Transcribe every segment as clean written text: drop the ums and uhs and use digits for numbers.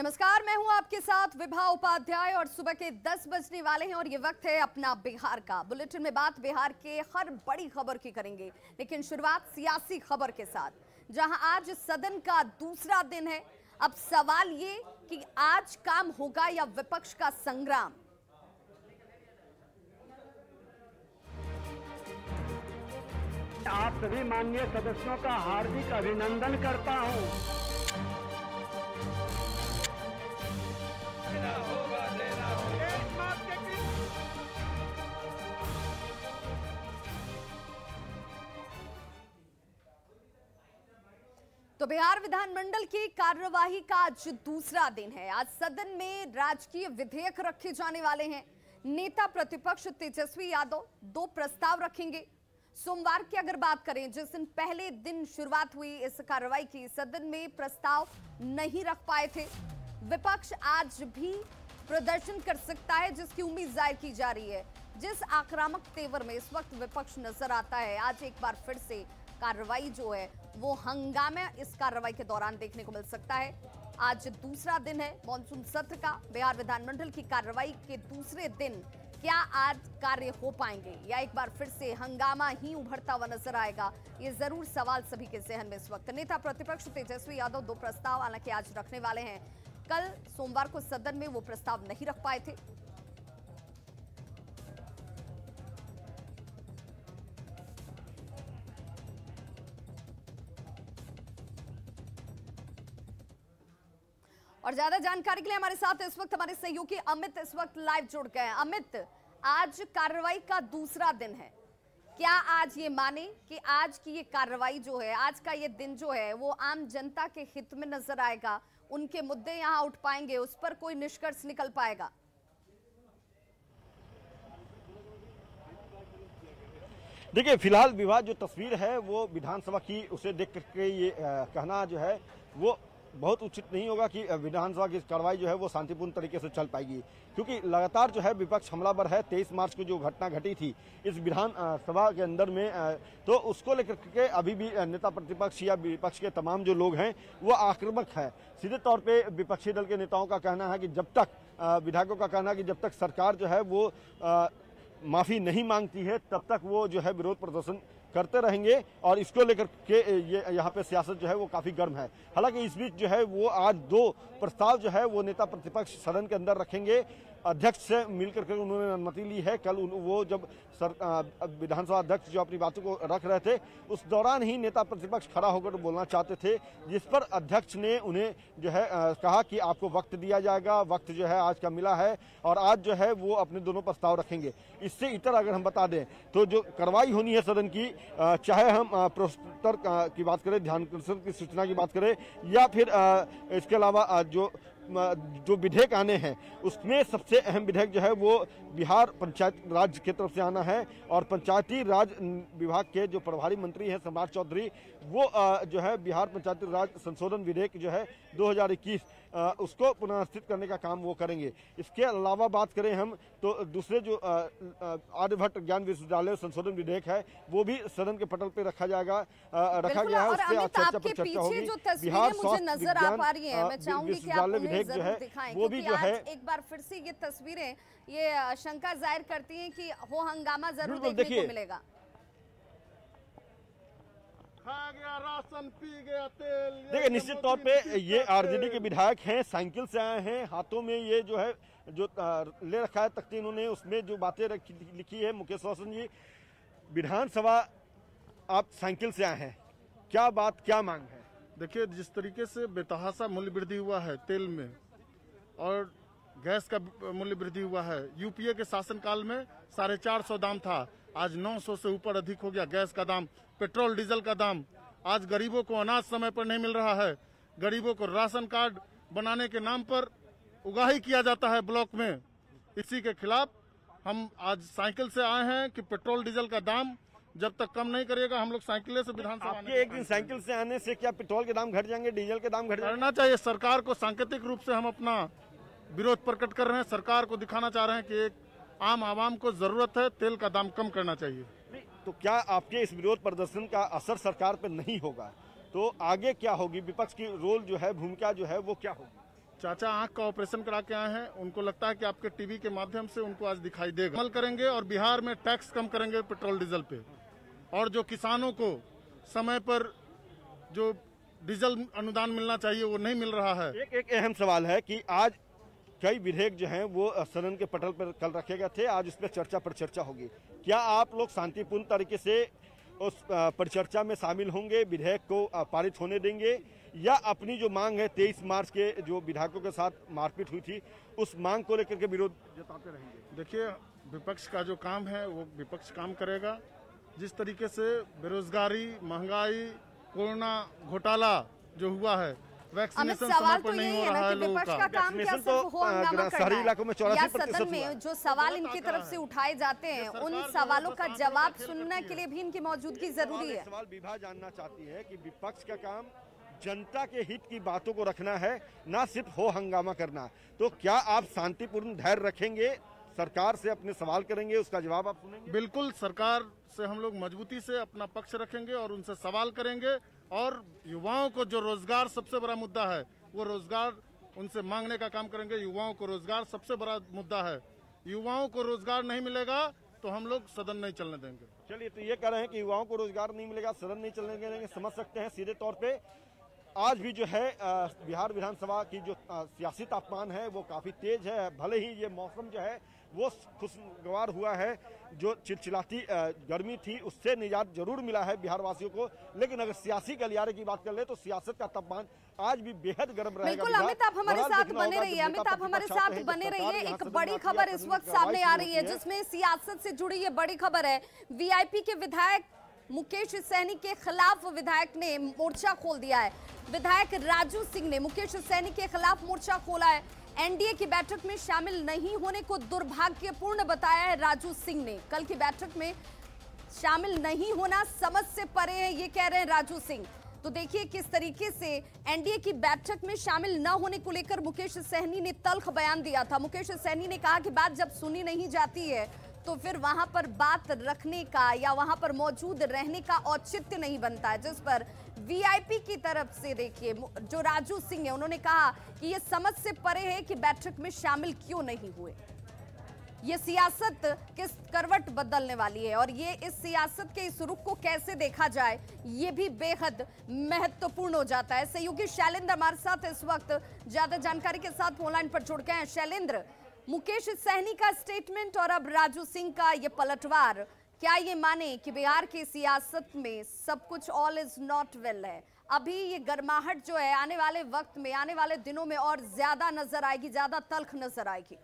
नमस्कार, मैं हूं आपके साथ विभा उपाध्याय और सुबह के 10 बजने वाले हैं और ये वक्त है अपना बिहार का। बुलेटिन में बात बिहार के हर बड़ी खबर की करेंगे, लेकिन शुरुआत सियासी खबर के साथ, जहां आज सदन का दूसरा दिन है। अब सवाल ये कि आज काम होगा या विपक्ष का संग्राम। आप सभी माननीय सदस्यों का हार्दिक अभिनंदन करता हूं। तो बिहार विधानमंडल की कार्यवाही का आज दूसरा दिन है। आज सदन में राजकीय विधेयक रखे जाने वाले हैं। नेता प्रतिपक्ष तेजस्वी यादव 2 प्रस्ताव रखेंगे। सोमवार की अगर बात करें, जिस दिन पहले दिन शुरुआत हुई इस कार्रवाई की, सदन में प्रस्ताव नहीं रख पाए थे। विपक्ष आज भी प्रदर्शन कर सकता है, जिसकी उम्मीद जाहिर की जा रही है। जिस आक्रामक तेवर में इस वक्त विपक्ष नजर आता है, आज एक बार फिर से कार्रवाई जो है वो हंगामा इस कार्रवाई के दौरान देखने को मिल सकता है। आज दूसरा दिन है मॉनसून सत्र का। बिहार विधानमंडल की कार्रवाई के दूसरे दिन क्या आज कार्य हो पाएंगे या एक बार फिर से हंगामा ही उभरता हुआ नजर आएगा, ये जरूर सवाल सभी के जहन में इस वक्त। नेता प्रतिपक्ष तेजस्वी यादव 2 प्रस्ताव हालांकि आज रखने वाले हैं। कल सोमवार को सदन में वो प्रस्ताव नहीं रख पाए थे। और ज्यादा जानकारी के लिए हमारे साथ इस वक्त हमारे सहयोगी अमित इस वक्त लाइव जुड़ गए हैं। अमित, आज कार्रवाई का दूसरा दिन है। क्या आज ये माने कि आज की ये कार्रवाई जो है, आज का ये दिन जो है, वो आम जनता के हित में नजर आएगा? उनके मुद्दे यहां उठ पाएंगे, उस पर कोई निष्कर्ष निकल पाएगा? देखिए, फिलहाल विवाद जो तस्वीर है वो विधानसभा की, उसे देख करके ये कहना जो है वो बहुत उचित नहीं होगा कि विधानसभा की कार्रवाई जो है वो शांतिपूर्ण तरीके से चल पाएगी, क्योंकि लगातार जो है विपक्ष हमलावर है। 23 मार्च को जो घटना घटी थी इस विधानसभा के अंदर में, तो उसको लेकर के अभी भी नेता प्रतिपक्ष या विपक्ष के तमाम जो लोग हैं वो आक्रामक है। सीधे तौर पे विपक्षी दल के नेताओं का कहना है कि जब तक, विधायकों का कहना है कि जब तक सरकार जो है वो माफी नहीं मांगती है तब तक वो जो है विरोध प्रदर्शन करते रहेंगे। और इसको लेकर के ये यहाँ पे सियासत जो है वो काफी गर्म है। हालांकि इस बीच जो है वो आज 2 प्रस्ताव जो है वो नेता प्रतिपक्ष सदन के अंदर रखेंगे। अध्यक्ष से मिलकर के उन्होंने अनुमति ली है। कल वो जब विधानसभा अध्यक्ष जो अपनी बातों को रख रहे थे, उस दौरान ही नेता प्रतिपक्ष खड़ा होकर बोलना चाहते थे, जिस पर अध्यक्ष ने उन्हें जो है कहा कि आपको वक्त दिया जाएगा। वक्त जो है आज का मिला है और आज जो है वो अपने दोनों प्रस्ताव रखेंगे। इससे इतर अगर हम बता दें तो जो कार्रवाई होनी है सदन की, चाहे हम प्रश्नोत्तर की बात करें, ध्यानाकर्षण की सूचना की बात करें, या फिर इसके अलावा जो विधेयक आने हैं, उसमें सबसे अहम विधेयक जो है वो बिहार पंचायत राज की तरफ से आना है। और पंचायती राज विभाग के जो प्रभारी मंत्री हैं सम्राट चौधरी, वो जो है बिहार पंचायती राज संशोधन विधेयक जो है 2021 उसको पुनर्स्थित करने का काम वो करेंगे। इसके अलावा बात करें हम तो दूसरे जो आर्यभट्ट ज्ञान विश्वविद्यालय संशोधन विधेयक है वो भी सदन के पटल पे रखा जाएगा, रखा गया है। उससे चर्चा पर चर्चा होगी। बिहार स्वास्थ्य विज्ञान विश्वविद्यालय विधेयक जो है वो भी जो है, एक बार फिर से ये तस्वीरें ये शंका जाहिर करती हैं कि वो हंगामा जरूर देखने को मिलेगा। खा गया राशन, पी गया तेल। देखिए, निश्चित तौर पे ये आरजेडी के विधायक हैं, साइकिल से आए हैं, हाथों में ये जो है जो ले रखा है तख्ती, इन्होंने उसमें जो बातें लिखी है। मुकेश रोशन जी, विधानसभा आप साइकिल से आए हैं, क्या बात, क्या मांग है? देखिए, जिस तरीके से बेतहाशा मूल्य वृद्धि हुआ है तेल में और गैस का मूल्य वृद्धि हुआ है। यूपीए के शासनकाल में 450 दाम था, आज 900 से ऊपर अधिक हो गया गैस का दाम, पेट्रोल डीजल का दाम। आज गरीबों को अनाज समय पर नहीं मिल रहा है। गरीबों को राशन कार्ड बनाने के नाम पर उगाही किया जाता है ब्लॉक में। इसी के खिलाफ हम आज साइकिल से आए हैं कि पेट्रोल डीजल का दाम जब तक कम नहीं करिएगा हम लोग साइकिल से विधानसभा। आपके एक दिन साइकिल से आने से क्या पेट्रोल के दाम घट जाएंगे, डीजल के दाम घट जाएंगे? करना चाहिए। सरकार को सांकेतिक रूप से हम अपना विरोध प्रकट कर रहे हैं। सरकार को दिखाना चाह रहे हैं कि एक आम आवाम को जरूरत है, तेल का दाम कम करना चाहिए। तो क्या आपके इस विरोध प्रदर्शन का असर सरकार पर नहीं होगा तो आगे क्या होगी? विपक्ष की रोल जो है, भूमिका जो है वो क्या होगी? चाचा आंख का ऑपरेशन करा के आए हैं, उनको लगता है कि आपके टीवी के माध्यम से उनको आज दिखाई देगा। अमल करेंगे और बिहार में टैक्स कम करेंगे पेट्रोल डीजल पे, और जो किसानों को समय पर जो डीजल अनुदान मिलना चाहिए वो नहीं मिल रहा है। एक अहम सवाल है कि आज कई विधेयक जो हैं वो सदन के पटल पर कल रखे गए थे, आज उस पर चर्चा पर चर्चा होगी। क्या आप लोग शांतिपूर्ण तरीके से उस परिचर्चा में शामिल होंगे, विधेयक को पारित होने देंगे, या अपनी जो मांग है 23 मार्च के जो विधायकों के साथ मारपीट हुई थी उस मांग को लेकर के विरोध जताते रहेंगे? देखिए, विपक्ष का जो काम है वो विपक्ष काम करेगा। जिस तरीके से बेरोजगारी, महंगाई, कोरोना घोटाला जो हुआ है, वैक्सीनेशन समय पर नहीं हो रहा है लोगों का। वैक्सीनेशन तो शहरी इलाकों में 84% सदन में जो सवाल इनकी तरफ से उठाए जाते हैं उन सवालों का जवाब सुनने के लिए भी इनकी मौजूदगी जरूरी है। सवाल विभा जानना चाहती है कि विपक्ष का काम जनता के हित की बातों को रखना है, ना सिर्फ हो हंगामा करना। तो क्या आप शांतिपूर्ण धैर्य रखेंगे, सरकार से अपने सवाल करेंगे, उसका जवाब आप सुनेंगे? बिल्कुल, सरकार से हम लोग मजबूती से अपना पक्ष रखेंगे और उनसे सवाल करेंगे, और युवाओं को जो रोजगार सबसे बड़ा मुद्दा है वो रोजगार उनसे मांगने का काम करेंगे। युवाओं को रोजगार सबसे बड़ा मुद्दा है। युवाओं को रोजगार नहीं मिलेगा तो हम लोग सदन नहीं चलने देंगे। चलिए, तो ये कह रहे हैं कि युवाओं को रोजगार नहीं मिलेगा, सदन नहीं चलने देंगे। समझ सकते हैं सीधे तौर पे आज भी जो है बिहार विधानसभा की जो सियासी तापमान है वो काफी तेज है। भले ही ये मौसम जो है वो खुशगवार हुआ है, जो चिलचिलाती गर्मी थी उससे निजात जरूर मिला है बिहार वासियों को, लेकिन अगर सियासी गलियारे की बात कर ले तो सियासत का तापमान आज भी बेहद गर्म रहेगा। बिल्कुल अमित, आप हमारे साथ बने रहिए। अमित, आप हमारे साथ बने रहिए। एक बड़ी खबर इस वक्त सामने आ रही है जिसमें सियासत से जुड़ी ये बड़ी खबर है। वीआईपी के विधायक मुकेश सहनी के खिलाफ विधायक ने मोर्चा खोल दिया है। विधायक राजू सिंह ने मुकेश सहनी के खिलाफ मोर्चा खोला है। एनडीए की बैठक में शामिल नहीं होने को दुर्भाग्यपूर्ण बताया है राजू सिंह ने। कल की बैठक में शामिल नहीं होना समझ से परे है, ये कह रहे हैं राजू सिंह। तो देखिए किस तरीके से एनडीए की बैठक में शामिल न होने को लेकर मुकेश सहनी ने तल्ख बयान दिया था। मुकेश सहनी ने कहा कि बात जब सुनी नहीं जाती है तो फिर वहां पर बात रखने का या वहां पर मौजूद रहने का औचित्य नहीं बनता है, जिस पर वीआईपी की तरफ से देखिए जो राजू सिंह है उन्होंने कहा कि ये समझ से परे है कि बैठक में शामिल क्यों नहीं हुए। ये सियासत किस करवट बदलने वाली है और ये इस सियासत के इस रुख को कैसे देखा जाए ये भी बेहद महत्वपूर्ण हो जाता है। सहयोगी शैलेंद्र हमारे साथ इस वक्त ज्यादा जानकारी के साथ फोन लाइन पर जुड़ गए हैं। शैलेंद्र, मुकेश सहनी का स्टेटमेंट और अब राजू सिंह का ये पलटवार, क्या ये माने कि बिहार की सियासत में सब कुछ ऑल इज नॉट वेल है? अभी ये गर्माहट जो है आने वाले वक्त में, आने वाले दिनों में और ज्यादा नजर आएगी, ज्यादा तल्ख नजर आएगी।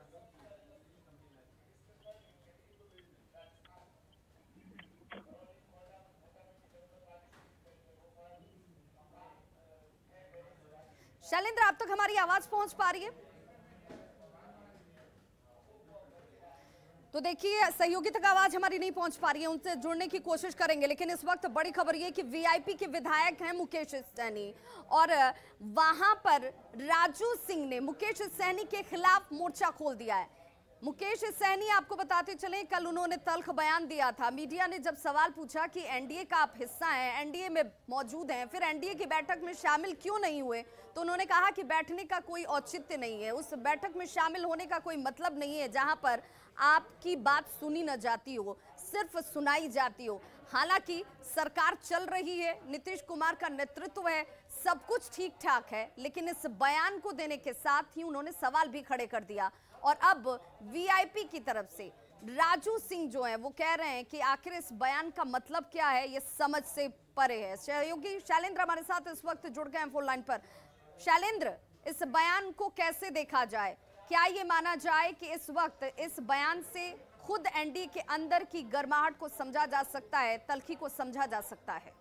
शैलेंद्र, आप तक हमारी आवाज पहुंच पा रही है? तो देखिए सहयोगी तक आवाज हमारी नहीं पहुंच पा रही है, उनसे जुड़ने की कोशिश करेंगे। लेकिन इस वक्त बड़ी खबर ये कि वीआईपी के विधायक हैं मुकेश सहनी और वहां पर राजू सिंह ने मुकेश सहनी के खिलाफ मोर्चा खोल दिया है। मुकेश सहनी, आपको बताते चलें, कल उन्होंने तल्ख बयान दिया था। मीडिया ने जब सवाल पूछा कि एनडीए का आप हिस्सा हैं, एनडीए में मौजूद हैं, फिर एनडीए की बैठक में शामिल क्यों नहीं हुए, तो उन्होंने कहा कि बैठने का कोई औचित्य नहीं है, उस बैठक में शामिल होने का कोई मतलब नहीं है जहां पर आपकी बात सुनी न जाती हो, सिर्फ सुनाई जाती हो। हालांकि सरकार चल रही है, नीतीश कुमार का नेतृत्व है, सब कुछ ठीक ठाक है, लेकिन इस बयान को देने के साथ ही उन्होंने सवाल भी खड़े कर दिया। और अब वीआईपी की तरफ से राजू सिंह जो है वो कह रहे हैं कि आखिर इस बयान का मतलब क्या है, ये समझ से परे है। सहयोगी शैलेंद्र हमारे साथ इस वक्त जुड़ गए हैं फोन लाइन पर। शैलेंद्र, इस बयान को कैसे देखा जाए? क्या ये माना जाए कि इस वक्त इस बयान से खुद एनडीए के अंदर की गर्माहट को समझा जा सकता है, तल्खी को समझा जा सकता है?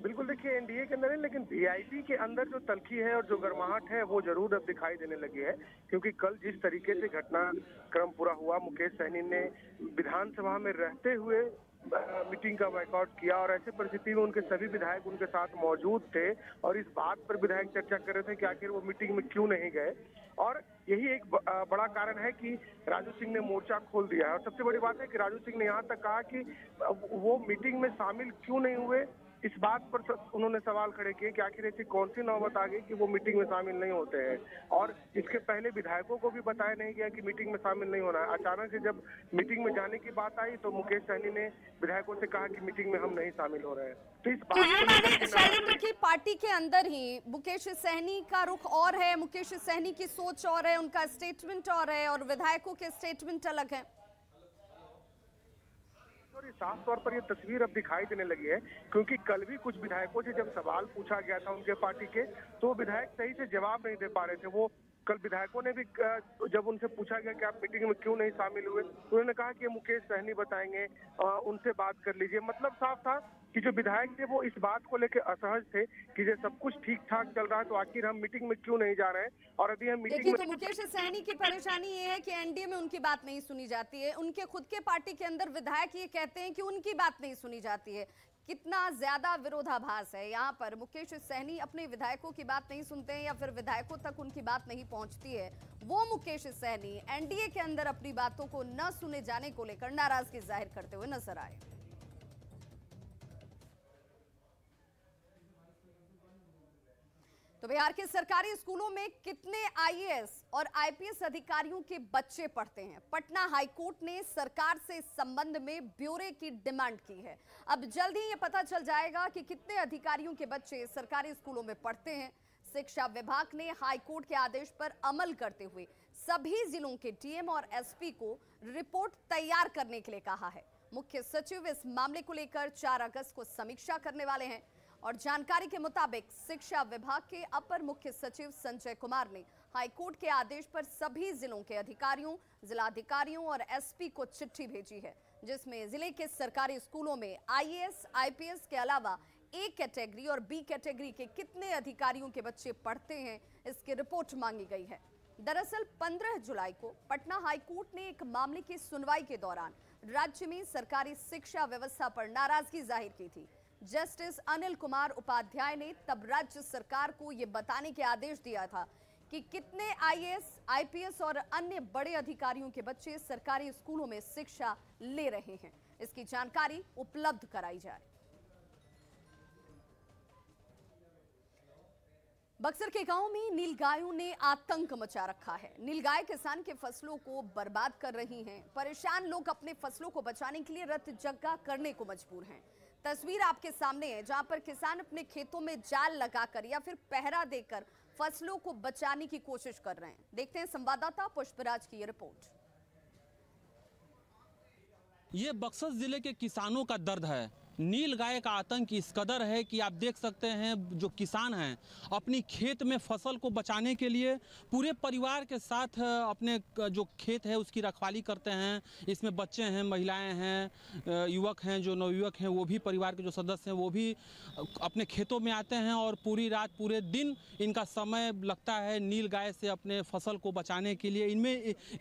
बिल्कुल, देखिए एनडीए के अंदर है, लेकिन वीआईपी के अंदर जो तल्खी है और जो गर्माहट है वो जरूर अब दिखाई देने लगी है। क्योंकि कल जिस तरीके से घटनाक्रम पूरा हुआ, मुकेश सहनी ने विधानसभा में रहते हुए मीटिंग का बायकॉट किया और ऐसे परिस्थिति में उनके सभी विधायक उनके साथ मौजूद थे और इस बात पर विधायक चर्चा कर रहे थे कि आखिर वो मीटिंग में क्यों नहीं गए। और यही एक बड़ा कारण है कि राजू सिंह ने मोर्चा खोल दिया है। और सबसे बड़ी बात है कि राजू सिंह ने यहाँ तक कहा कि वो मीटिंग में शामिल क्यों नहीं हुए, इस बात पर उन्होंने सवाल खड़े किए कि आखिर ऐसी कौन सी नौबत आ गई कि वो मीटिंग में शामिल नहीं होते हैं, और इसके पहले विधायकों को भी बताया नहीं गया कि मीटिंग में शामिल नहीं होना है। अचानक से जब मीटिंग में जाने की बात आई तो मुकेश सहनी ने विधायकों से कहा कि मीटिंग में हम नहीं शामिल हो रहे हैं। तो इस बात शैलेंद्र की पार्टी के अंदर ही मुकेश सहनी का रुख और है, मुकेश सहनी की सोच और है, उनका स्टेटमेंट और है, और विधायकों के स्टेटमेंट अलग है। और साफ तौर पर ये तस्वीर अब दिखाई देने लगी है, क्योंकि कल भी कुछ विधायकों से जब सवाल पूछा गया था उनके पार्टी के, तो विधायक सही से जवाब नहीं दे पा रहे थे। वो कल विधायकों ने भी जब उनसे पूछा गया कि आप मीटिंग में क्यों नहीं शामिल हुए, तो उन्होंने कहा कि मुकेश सहनी बताएंगे, उनसे बात कर लीजिए। मतलब साफ था कि जो विधायक थे वो इस बात को लेकर असहज थे कि जब सब कुछ ठीक ठाक चल रहा है तो आखिर हम मीटिंग में क्यों नहीं जा रहे हैं, और अभी हम मीटिंग में। तो मुकेश सहनी की परेशानी ये है कि एनडीए में उनकी बात नहीं सुनी जाती है, उनके खुद के पार्टी के अंदर विधायक ये कहते हैं कि उनकी बात नहीं सुनी जाती है। कितना ज्यादा विरोधाभास है यहाँ पर। मुकेश सहनी अपने विधायकों की बात नहीं सुनते हैं या फिर विधायकों तक उनकी बात नहीं पहुंचती है, वो मुकेश सहनी एनडीए के अंदर अपनी बातों को न सुने जाने को लेकर नाराजगी जाहिर करते हुए नजर आए। तो बिहार के सरकारी स्कूलों में कितने आईएएस और आईपीएस अधिकारियों के बच्चे पढ़ते हैं? पटना हाईकोर्ट ने सरकार से इस संबंध में ब्यौरे की डिमांड की है। अब जल्द ही ये पता चल जाएगा कि कितने अधिकारियों के बच्चे सरकारी स्कूलों में पढ़ते हैं। शिक्षा विभाग ने हाईकोर्ट के आदेश पर अमल करते हुए सभी जिलों के डीएम और एसपी को रिपोर्ट तैयार करने के लिए कहा है। मुख्य सचिव इस मामले को लेकर 4 अगस्त को समीक्षा करने वाले हैं, और जानकारी के मुताबिक शिक्षा विभाग के अपर मुख्य सचिव संजय कुमार ने हाईकोर्ट के आदेश पर सभी जिलों के अधिकारियों, जिलाधिकारियों और एसपी को चिट्ठी भेजी है, जिसमें जिले के सरकारी स्कूलों में आईएएस, आईपीएस के अलावा ए कैटेगरी और बी कैटेगरी के कितने अधिकारियों के बच्चे पढ़ते हैं, इसकी रिपोर्ट मांगी गई है। दरअसल 15 जुलाई को पटना हाईकोर्ट ने एक मामले की सुनवाई के दौरान राज्य में सरकारी शिक्षा व्यवस्था पर नाराजगी जाहिर की थी। जस्टिस अनिल कुमार उपाध्याय ने तब राज्य सरकार को यह बताने के आदेश दिया था कि कितने आईएएस, आईपीएस और अन्य बड़े अधिकारियों के बच्चे सरकारी स्कूलों में शिक्षा ले रहे हैं, इसकी जानकारी उपलब्ध कराई जाए। बक्सर के गांव में नीलगायों ने आतंक मचा रखा है। नीलगाय किसान के फसलों को बर्बाद कर रही हैं। परेशान लोग अपने फसलों को बचाने के लिए रत जग्गा करने को मजबूर हैं। तस्वीर आपके सामने है, जहां पर किसान अपने खेतों में जाल लगाकर या फिर पहरा देकर फसलों को बचाने की कोशिश कर रहे हैं। देखते हैं संवाददाता पुष्पराज की ये रिपोर्ट। ये बक्सर जिले के किसानों का दर्द है। नीलगाय का आतंक इस कदर है कि आप देख सकते हैं, जो किसान हैं अपनी खेत में फसल को बचाने के लिए पूरे परिवार के साथ अपने जो खेत है उसकी रखवाली करते हैं। इसमें बच्चे हैं, महिलाएं हैं, युवक हैं, जो नवयुवक हैं, वो भी परिवार के जो सदस्य हैं वो भी अपने खेतों में आते हैं और पूरी रात पूरे दिन इनका समय लगता है नीलगाय से अपने फसल को बचाने के लिए।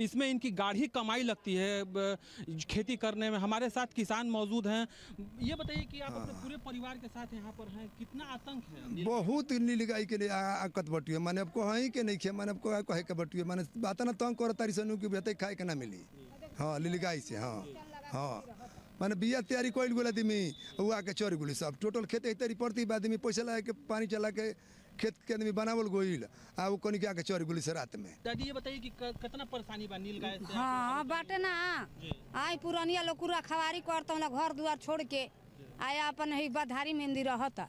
इसमें इनकी गाढ़ी कमाई लगती है खेती करने में। हमारे साथ किसान मौजूद हैं। ये बताइए कि आप अपने पूरे परिवार के साथ यहाँ पर हैं, कितना आतंक है? बहुत नीलगाय के लिए आकत बटिए, माने अब कहीं के नहीं खे, माने अब कहे के बटिए, माने बात ना तंग कर तारी सनु की बेटे खाए के ना मिली। हाँ, नीलगाय से। हाँ हाँ, माने बिया तैयारी कोइल गोला आदमी हुआ के चोरी गुली सब टोटल खेत तैयारी पड़ती आदमी पैसा लगा के पानी चला के खेत के आदमी बनावल गोइल आ वो कोनी के आके चोरी गुली से रात में। दादी ये बताइए कि कितना परेशानी बा नीलगाय से? हाँ बाटे ना, आई पुरानिया लोग पूरा खवारी करता हूँ, घर दुआर छोड़ के आया अपन ही बधारी मेहंदी रहता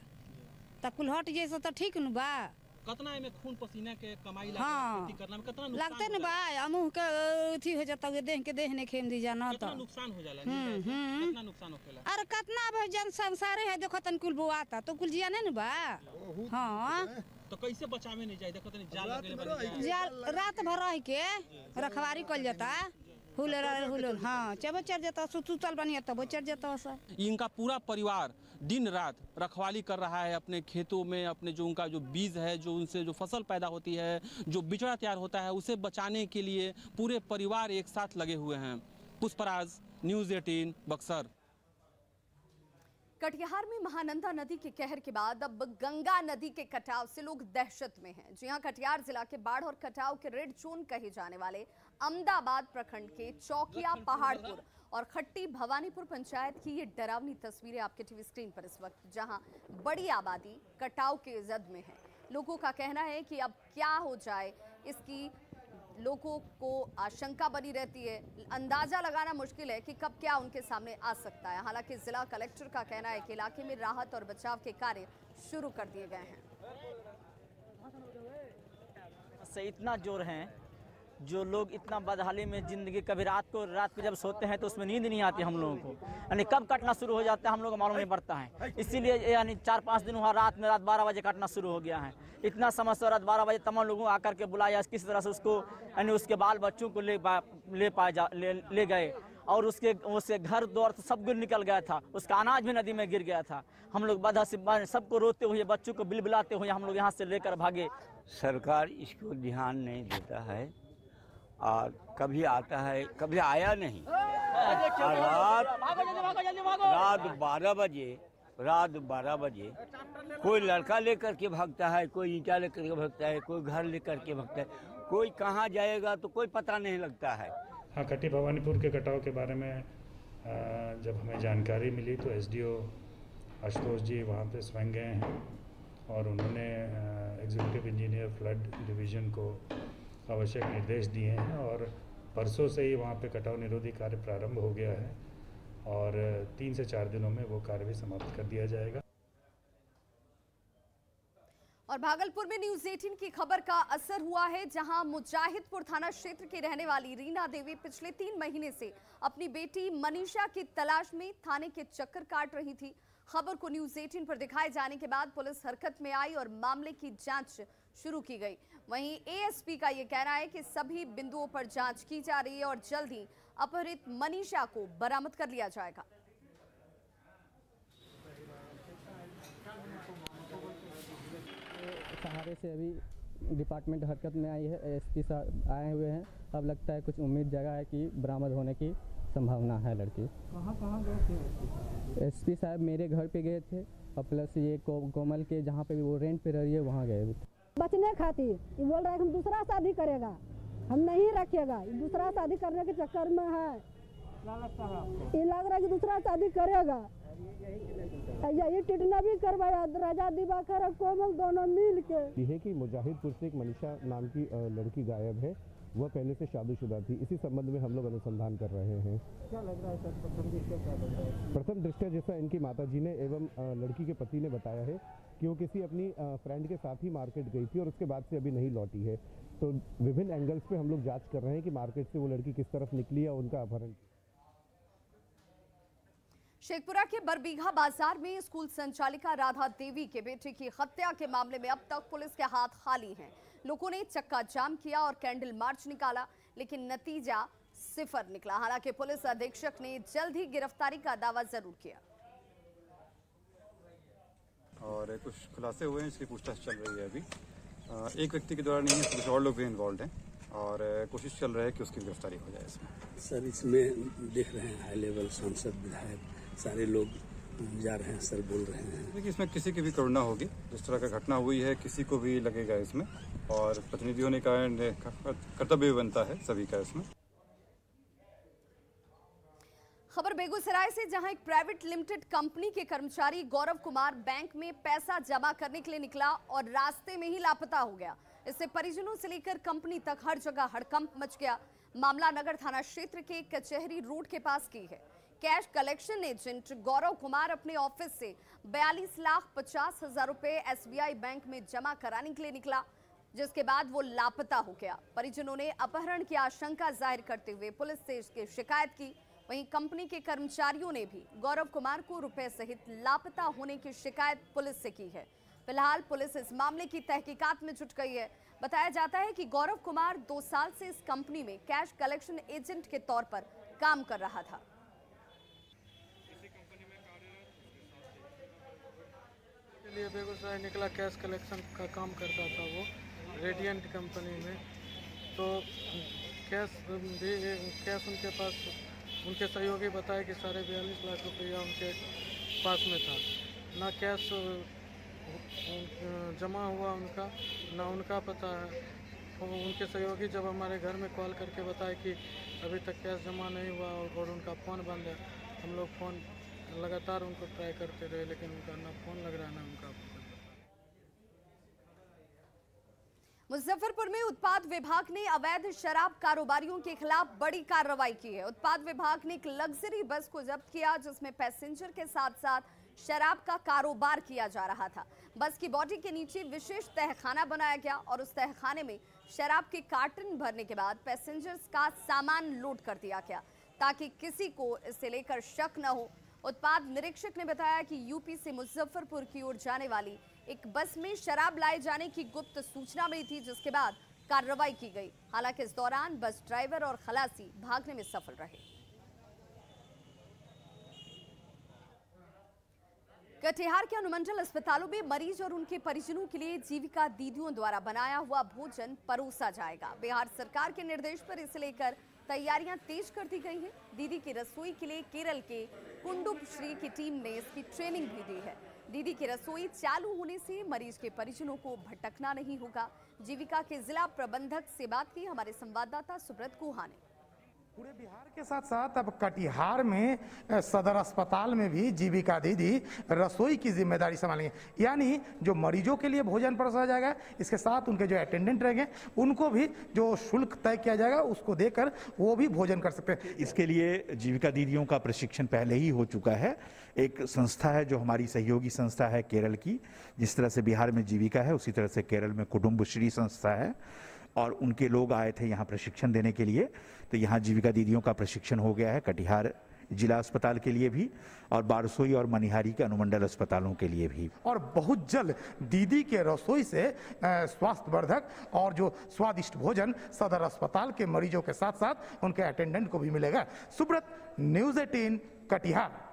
तो कुल हट जैसे तो ठीक न बा। कितना में खून पसीना के कमाई हाँ, खेती करना में कितना लगते न बा, अमुह के अथी हो जाता है, देह के देह ने खेम दी जाना तो नुकसान हो जाला। कितना नुकसान होखेला? अरे कितना भाई जन संसारे है, देखो तन कुल बुआता तो कुल जिया नहीं न बा। हाँ, तो कैसे बचावे नहीं जाए? देखो तनी जाल लगेले बा, जाल रात भर रह के रखवारी कल जाता हुलर। हाँ, जब चढ़ जाता सुतल बनिया तब चढ़ जाता सर। इनका पूरा परिवार दिन रात रखवाली कर रहा है अपने खेतों में। अपने जो उनका जो बीज है, जो उनसे जो फसल पैदा होती है, जो बिचड़ा तैयार होता है, उसे बचाने के लिए पूरे परिवार एक साथ लगे हुए हैं। पुष्पराज, न्यूज़ 18 बक्सर। कटिहार में महानंदा नदी के कहर के बाद अब गंगा नदी के कटाव से लोग दहशत में हैं। जी हां, कटिहार जिला के बाढ़ और कटाव के रेड जोन कहे जाने वाले अहमदाबाद प्रखंड के चौकिया, पहाड़पुर और खट्टी भवानीपुर पंचायत की ये डरावनी तस्वीरें आपके टीवी स्क्रीन पर इस वक्त, जहां बड़ी आबादी कटाव के जद में है। लोगों का कहना है कि अब क्या हो जाए, इसकी लोगों को आशंका बनी रहती है। अंदाजा लगाना मुश्किल है कि कब क्या उनके सामने आ सकता है। हालांकि जिला कलेक्टर का कहना है कि इलाके में राहत और बचाव के कार्य शुरू कर दिए गए हैं। से इतना जोर है, जो लोग इतना बदहाली में जिंदगी, कभी रात को जब सोते हैं तो उसमें नींद नहीं आती हम लोगों को, यानी कब कटना शुरू हो जाता है हम लोग को मालूम नहीं पड़ता है। इसीलिए यानी 4-5 दिन हुआ, रात 12 बजे कटना शुरू हो गया है। इतना समस्या, रात 12 बजे तमाम लोगों आकर के बुलाया, किसी तरह से उसको यानी उसके बाल बच्चों को ले गए और उसके घर द्वार तो सब कुछ निकल गया था, उसका अनाज भी नदी में गिर गया था। हम लोग बाधा से सबको रोते हुए, बच्चों को बिलबिलाते हुए हम लोग यहाँ से लेकर भागे। सरकार इसको ध्यान नहीं देता है और कभी आता है, कभी आया नहीं। रात 12 बजे कोई लड़का लेकर के भागता है, कोई ईंटा लेकर के भागता है, कोई घर लेकर के भागता है, कोई कहाँ जाएगा तो कोई पता नहीं लगता है। हाँ, खट्टी भवानीपुर के कटाव के बारे में जब हमें जानकारी मिली तो एसडीओ आशुतोष जी वहाँ पे स्वयं गए हैं और उन्होंने एग्जीक्यूटिव इंजीनियर फ्लड डिवीज़न को आवश्यक निर्देश दिए हैं और परसों से ही वहाँ पे कटाव निरोधी कार्य प्रारंभ हो गया है और 3 से 4 दिनों में वो कार्य भी समाप्त कर दिया जाएगा। और भागलपुर में न्यूज़ 18 की खबर का असर हुआ है, जहां मुजाहिदपुर थाना क्षेत्र की रहने वाली रीना देवी पिछले 3 महीने से अपनी बेटी मनीषा की तलाश में थाने के चक्कर काट रही थी। खबर को न्यूज़ 18 पर दिखाए जाने के बाद पुलिस हरकत में आई और मामले की जांच शुरू की गई। वहीं एएसपी का ये कहना है कि सभी बिंदुओं पर जांच की जा रही है और जल्द ही अपहृत मनीषा को बरामद कर लिया जाएगा। सहारे से अभी डिपार्टमेंट हरकत में आई है, एएसपी साहब आए हुए हैं। अब लगता है कुछ उम्मीद जगह है कि बरामद होने की संभावना है। लड़की कहाँ गए थे? एसपी साहब मेरे घर पे गए थे और प्लस ये कोमल के जहाँ पे वो रेंट पे रही है वहाँ गए थे। बचने खातिर ये बोल रहा है कि हम दूसरा शादी करेगा, हम नहीं रखेगा, दूसरा शादी करने के चक्कर में है। ये लग रहा है कि दूसरा शादी करेगा। यही टिटना भी करवाया, राजा दिवाकर और कोमल दोनों मिल के। ये है कि मुजाहिदपुर से एक मनीषा नाम की लड़की गायब है, वह पहले से शादीशुदा थी। इसी संबंध में हम लोग अनुसंधान कर रहे हैं। क्या लग रहा है सर, प्रथम दृष्टया क्या लग रहा है? प्रथम दृष्टया जैसा इनकी माताजी ने एवं लड़की के पति ने बताया है कि वो किसी अपनी फ्रेंड के साथ ही मार्केट गई थी और उसके बाद से अभी नहीं लौटी है। तो विभिन्न एंगल्स पे हम लोग जांच कर रहे हैं कि मार्केट से वो लड़की किस तरफ निकली या उनका अपहरण। शेखपुरा के बरबीघा बाजार में स्कूल संचालिका राधा देवी के बेटे की हत्या के मामले में अब तक पुलिस के हाथ खाली हैं। लोगों ने चक्का जाम किया और कैंडल मार्च निकाला, लेकिन नतीजा 0 निकला। हालांकि पुलिस अधीक्षक ने जल्द ही गिरफ्तारी का दावा जरूर किया और कुछ खुलासे हुए हैं, इसकी पूछताछ चल रही है। अभी एक व्यक्ति के द्वारा नहीं है, कुछ और लोग भी इन्वॉल्व हैं और कोशिश चल रहा है कि उसकी गिरफ्तारी हो जाए। इसमें सर, इसमें देख रहे हैं हाई लेवल सांसद, विधायक सारे लोग जा रहे हैं सर, बोल रहे हैं। देखिए, इसमें किसी की भी करुणा होगी, जिस तरह का घटना हुई है किसी को भी लगेगा इसमें, और प्रतिनिधि होने का कर्तव्य बनता है सभी का इसमें। खबर बेगूसराय से, जहां एक प्राइवेट लिमिटेड कंपनी के कर्मचारी गौरव कुमार बैंक में पैसा जमा करने के लिए निकला और रास्ते में ही लापता हो गया। इससे परिजनों से लेकर कंपनी तक हर जगह हड़कंप मच गया। मामला नगर थाना क्षेत्र के कचहरी रोड के पास की है। Cash collection agent Gaurav Kumar अपने ऑफिस से 42,50,000 रुपए एसबीआई बैंक में जमा कराने के लिए निकला, जिसके बाद वो लापता हो गया। परिजनों ने अपहरण की आशंका जाहिर करते हुए पुलिस से इसकी शिकायत की। वहीं कंपनी के कर्मचारियों ने भी गौरव कुमार को रुपए सहित लापता होने की शिकायत पुलिस से की है। फिलहाल पुलिस इस मामले की तहकीकात में जुट गई है। बताया जाता है कि गौरव कुमार 2 साल से इस कंपनी में कैश कलेक्शन एजेंट के तौर पर काम कर रहा था। लिए बेगूसराय निकला, कैश कलेक्शन का काम करता था वो रेडियंट कंपनी में। तो कैश उनके पास, उनके सहयोगी बताए कि 42.5 लाख रुपया उनके पास में था, ना कैश जमा हुआ उनका, ना उनका पता है। उनके सहयोगी जब हमारे घर में कॉल करके बताए कि अभी तक कैश जमा नहीं हुआ और उनका फ़ोन बंद है, हम लोग फ़ोन लगातार उनको ट्राई करते रहे, लेकिन उनका ना फ़ोन लग रहा है ना उनका। मुजफ्फरपुर में उत्पाद विभाग ने अवैध शराब कारोबारियों के खिलाफ बड़ी कार्रवाई की है। उत्पाद विभाग ने एक लग्जरी बस को जब्त किया जिसमें पैसेंजर के साथ साथ शराब का कारोबार किया जा रहा था। बस की बॉडी के नीचे विशेष तहखाना बनाया गया और उस तहखाने में शराब के कार्टन भरने के बाद पैसेंजर्स का सामान लोड कर दिया गया ताकि किसी को इसे लेकर शक न हो। उत्पाद निरीक्षक ने बताया कि यूपी से मुजफ्फरपुर की ओर जाने वाली एक बस में शराब लाए जाने की गुप्त सूचना मिली थी, जिसके बाद कार्रवाई की गई। हालांकि इस दौरान बस ड्राइवर और खलासी भागने में सफल रहे। कटिहार के अनुमंडल अस्पतालों में मरीज और उनके परिजनों के लिए जीविका दीदियों द्वारा बनाया हुआ भोजन परोसा जाएगा। बिहार सरकार के निर्देश पर इसे लेकर तैयारियां तेज कर दी गई हैं। दीदी की रसोई के लिए केरल के कुंडुश्री की टीम ने इसकी ट्रेनिंग भी दी है। दीदी की रसोई चालू होने से मरीज के परिजनों को भटकना नहीं होगा। जीविका के जिला प्रबंधक से बात की हमारे संवाददाता सुब्रत गुहा ने। पूरे बिहार के साथ साथ अब कटिहार में सदर अस्पताल में भी जीविका दीदी रसोई की जिम्मेदारी संभालेंगे, यानी जो मरीजों के लिए भोजन परोसा जाएगा, इसके साथ उनके जो अटेंडेंट रहेंगे उनको भी जो शुल्क तय किया जाएगा उसको देकर वो भी भोजन कर सकते हैं। इसके लिए जीविका दीदियों का प्रशिक्षण पहले ही हो चुका है। एक संस्था है जो हमारी सहयोगी संस्था है केरल की, जिस तरह से बिहार में जीविका है उसी तरह से केरल में कुटुम्बश्री संस्था है और उनके लोग आए थे यहाँ प्रशिक्षण देने के लिए। तो यहाँ जीविका दीदियों का प्रशिक्षण हो गया है कटिहार जिला अस्पताल के लिए भी और बारसोई और मनिहारी के अनुमंडल अस्पतालों के लिए भी। और बहुत जल्द दीदी के रसोई से स्वास्थ्यवर्धक और जो स्वादिष्ट भोजन सदर अस्पताल के मरीजों के साथ साथ उनके अटेंडेंट को भी मिलेगा। सुब्रत, न्यूज़ 18 कटिहार।